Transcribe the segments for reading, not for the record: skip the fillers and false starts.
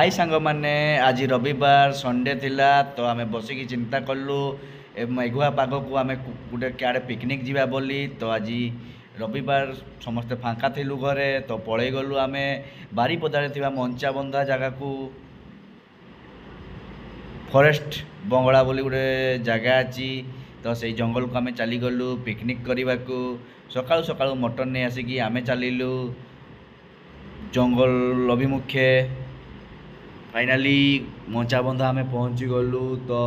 हाय सांग मैंने आज रविवार संडे थिला तो आमे बसिकी चिंता कलु ए मेघुआ पाग को आमे गोटे क्या पिकनिक जीवा बोली तो आज रविवार समस्ते फांका थिलु घरे तो पलई गलु आमे बारीपदारे थिबा मंचा बंधा जगह को फरेस्ट बंगला बोली गोटे जगह अच्छी तो से जंगल को आमे चली गलु पिकनिक करने को सकाळु सकाळु मटन नहीं आसिकी आमे चलिलु जंगल अभिमुखे फाइनाली मंचा बंधा आम पहुँची गलु तो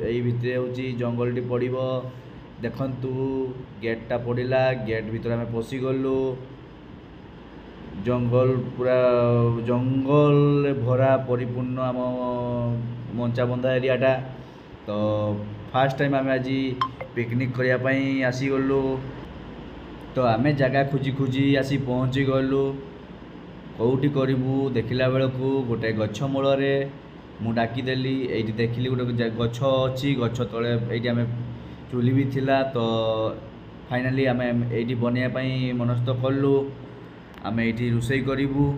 यही भितर हूँ जंगल टी पड़ो देखु गेटा पड़ा गेट भीतर आम पशिगलु जंगल पूरा जंगल भरा परिपूर्ण आम मंचा बंधा एरियाटा तो फास्ट टाइम आम आज पिकनिक करने आसीगलु तो आम जगह खोजी खोजी आसी पहुँची गलु कौटी करूँ देखला बेलू गोटे गछ मूल मु डाकिदेली ये देखिली गोटे गछ अच्छी गछ तले ये आम चूली भी थिला तो फाइनाली आम ये बनवाई मनस्थ कलु आम ये रोषे करूँ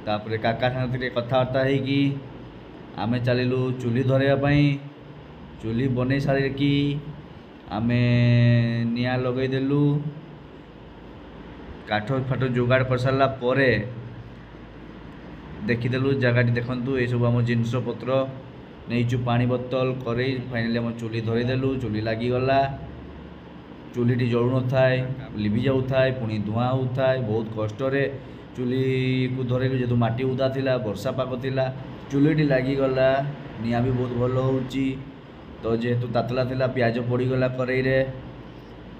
तापर काका साथ कथबार्ता होगी आम चलिलु चूली धरवाई चूली बन सारिकी आम निआ लगेदेलु काठ फाट जोगाड़ कर सारा पर देखीदेलु जगह देखु ये सब आम जिनस पत्र नहीं पानी बोतल कर फाइनाली आम चूली धरीदेलु चूली लगिगला चूली जलू न था लिभि जाए पुणी धूआं होता है बहुत कष्ट चूली को धरलु जेहतु माटी उदा थिला वर्षा पाग थिला चूली लगिगला निआं भी बहुत भल हो तो जेहेतु तातला थिला प्याज पड़गला कड़ई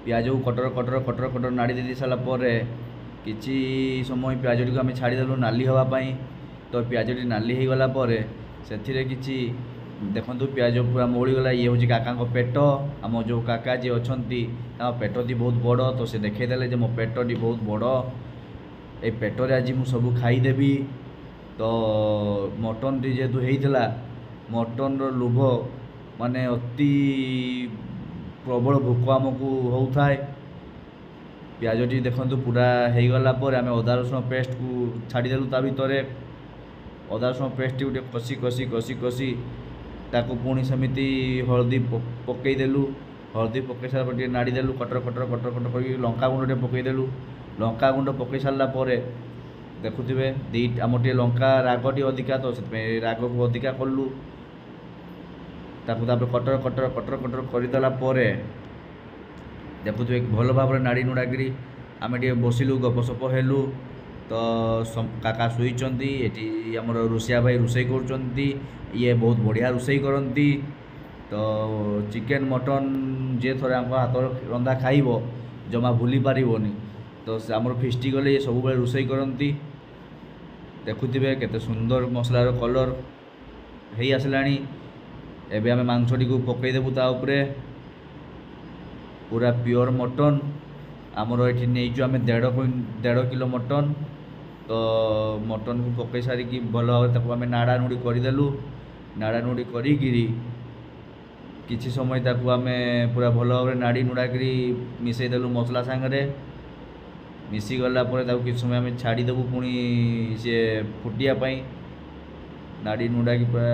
प्याज को कटर कटर कटर कटर नाड़ी दे सारापर किसी समय प्याज टी आम छाड़देलु नाली हाँपाई तो प्याज टी नाली हो गलापर से किसी देखु प्याज पूरा मौलीगला ये हूँ काका पेट आम जो काका जी अच्छा पेट टी बहुत बड़ तो से देखईदे मो पेट टी बहुत बड़ ये पेटर आज मुझे सब खाईदेवी तो मटन टी जेहेतु होता मटन लोभ माने अति प्रबल भोक आमको होता है प्याज टी देखु पूरा हो गलापर आम अदा रसुण पेस्ट को छाड़देलु ता भर अदा रसुण पेस्ट गोटे कषि कषि कषि कषि ताको पुणी सेमती हलदी पकईदेलु हलदी पकई सारा नाड़ीदेलु कटर कटर कटर कटर कर लंका गुंड पकईदेलु लंका गुंड पकई सारापर देखुवे दी आम टे लंका राग टी अधिका तो राग को अधिका कलु तापर कटर कटर कटर कटर करदेला देखुए भल भाव नाड़ी नुड़ाक आम बसिलु गपसप हेलु तो काका शुईचंदी ये आमर रोषिया भाई रोषे कर ये बहुत बढ़िया रोषे करती तो चिकेन मटन जे थोड़े आम हाथ रंधा खाइब जमा भूली पारनी तो आमर फिस्टी गले ये सब रोषे करती देखुवे केते सुंदर मसलार कलर हो आसला एबे आम मांसटी को पकईदेबू ता उपरे पूरा प्योर मटन आमर ये नहीं आम 1.5 किलो मटन तो मटन को पकई सारिकी भल भाव आम नाड़ा नुड़ी करदेलु नाड़ा नुड़ी करी किसी समय ताकू आम पूरा भल भाव नाड़ी नुड़ाक मिसईदेलु मसला सांगे मिसीगला किसी समय आम छाड़देबू पुणी सी फुटियापाई नाड़ी नुड़ाक पूरा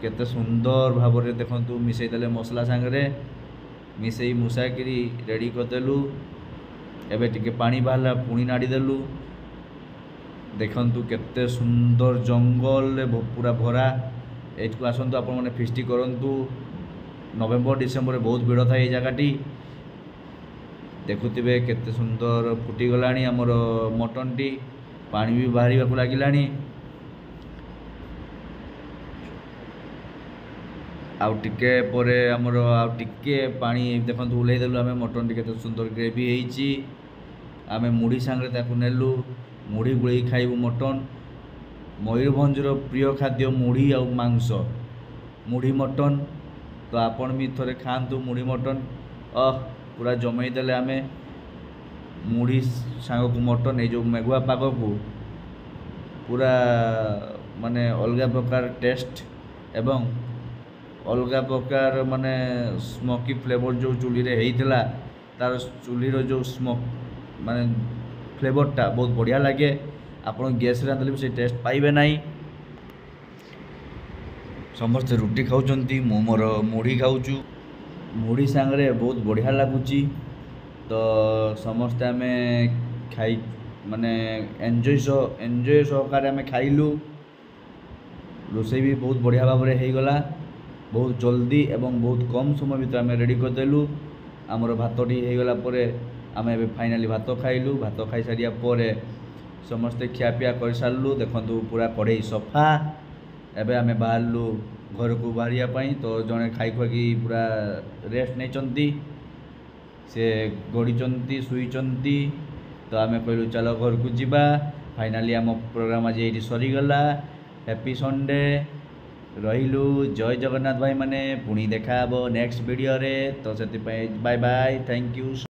केते सुंदर भाव में देखु मिसईदेले मसला सांगे मिसई मुसाक रेडी करदेलु एबे टिके पानी बाहरला पुणी नाड़ीदेलु देखु केते सुंदर जंगल पूरा भरा एठू आसतु आपण मैंने फिस्टी करूँ नवेम्बर डिसेम्बर बहुत भीड़ था ये जगहटी देखुवे केते सुंदर फुटीगला आमर मटन टी पानी भी बाहर लगिला आउ टिके परे आमर आउ टिके पानी देखु ओल्लैदेलु आम मटन टी सुंदर ग्रेवी होती आम मुढ़ी सांगे ताकू नेलु मुढ़ी गुड़े खाइबू मटन मयूरभंजर प्रिय खाद्य मुढ़ी आ मांस मुढ़ी मटन तो आपण भी थोड़े खातु मुढ़ी मटन पूरा जमईदेले आम मुढ़ी सांग को मटन ये जो मेघुआ पाग को पूरा माने अलग प्रकार टेस्ट एवं अलग प्रकार माने स्मोकी फ्लेवर जो चूली रे होता तार चूलीर जो स्मोक माने फ्लेवरटा बहुत बढ़िया लगे ଆପଣ ଗ୍ୟାସ୍ ରାନ୍ଧିଲେ ବି ସେ ଟେଷ୍ଟ ପାଇବେ ନାହିଁ। ସମସ୍ତେ ରୁଟି ଖାଉଛନ୍ତି, ମୁଁ ମୋର ମୁଢ଼ି ଖାଉଛୁ। ମୁଢ଼ି ସାଙ୍ଗରେ ବହୁତ ବଢ଼ିଆ ଲାଗୁଛି। ତ ସମସ୍ତେ ଆମେ ଖାଇ ମାନେ ଏନ୍ଜୟ ସହକାରେ ଆମେ ଖାଇଲୁ। ରୋଷେଇ ବି ବହୁତ ବଢ଼ିଆ ଭାବରେ ହେଇଗଲା, ବହୁତ ଜଲ୍ଦି ଏବଂ ବହୁତ କମ୍ ସମୟ ଭିତରେ ଆମେ ରେଡ଼ି କରିଦେଲୁ। ଆମର ଭାତଟି ହେଇଗଲା ପରେ ଆମେ ଏବେ ଫାଇନାଲି ଭାତ ଖାଇଲୁ। ଭାତ ଖାଇସାରିବା ପରେ ସମସ୍ତେ ଖିଆପିଆ କରିସାରିଲୁ। ଦେଖନ୍ତୁ ପୁରା କଢ଼େଇ ସଫା। ଏବେ ଆମେ ବାହାରିଲୁ ଘରକୁ ବାହାରିବା ପାଇଁ। ତ ଜଣେ ଖାଇ ଖୁଆକି ପୁରା ରେଷ୍ଟ ନେଇଛନ୍ତି, ସେ ଗଡ଼ିଛନ୍ତି, ଶୋଇଛନ୍ତି। ତ ଆମେ କହିଲୁ ଚାଲ ଘରକୁ ଯିବା। ଫାଇନାଲି ଆମ ପ୍ରୋଗ୍ରାମ୍ ଆଜି ଏଇଠି ସରିଗଲା। Happy Sunday. ରହିଲୁ। ଜୟ ଜଗନ୍ନାଥ ଭାଇମାନେ। ପୁଣି ଦେଖା ହେବ ନେକ୍ସଟ ଭିଡ଼ିଓରେ। ତ ସେଥିପାଇଁ ବାଏ ବାଏ, ଥ୍ୟାଙ୍କ ୟୁ।